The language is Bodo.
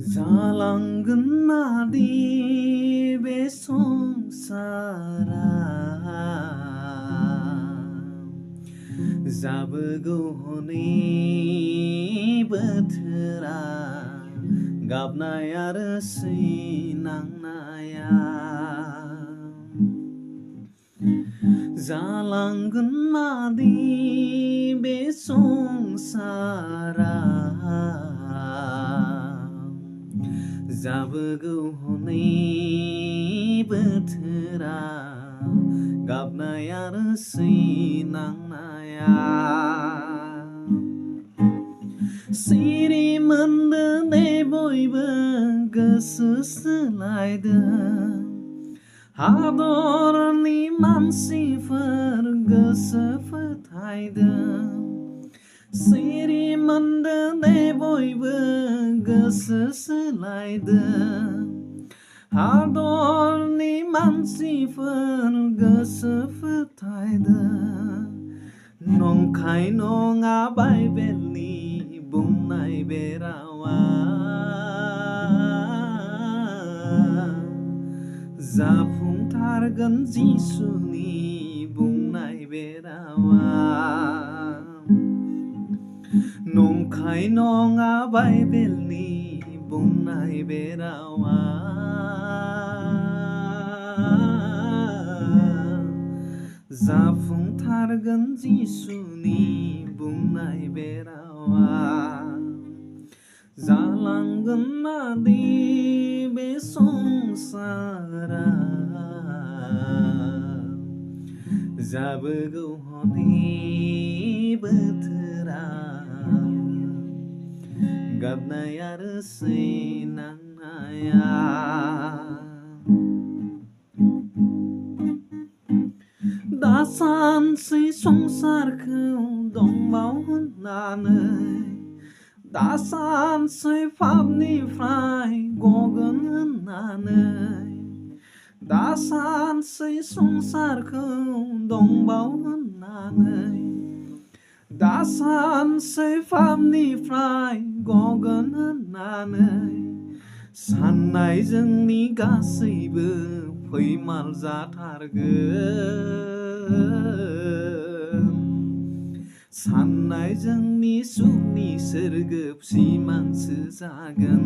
जालांगोन मादि बे संसारा जाबोगौ हनै बोथोरा गाबनाय आरो सैनांनाया जालांगोन मादि बे संसारा जाबोगौ हनै बोथोरा गाबनाय आरो सैनांनाया सिरि मोनदो दे बयबो गोसो सोलायदों हादरनि मानसिफोर गोसो फोथायदों सिरि मोनदो दे बयबो गोसो सोलायदों हादरनि मानसिफोर गोसो फोथायदों नंखाय नङा बाइबेलनि बुंनाय बे रावा जाफुंथारगोन जिसुनि बुंनाय बे रावा नंखाय नङा बाइबेलनि बुंनाय बे रावा जाफुंथारगोन जिसुनि बुंनाय बे रावा जालांगोन मादि बे संसारा जाबोगौ हनै बोथोरा गाबनाय आरो सैनांनाया दासानसै संसारखौ दंबाव होननानै दासानसै पापनिफ्राय गगोन होननानै दासानसै संसारखौ दंबाव होननानै दासानसै पापनिफ्राय गगोन होननानै साननाय जोंनि गासैबो फैमाल जाथारगोन साननाय जोंनि सुखनि सोरगोब सिमांसो जागोन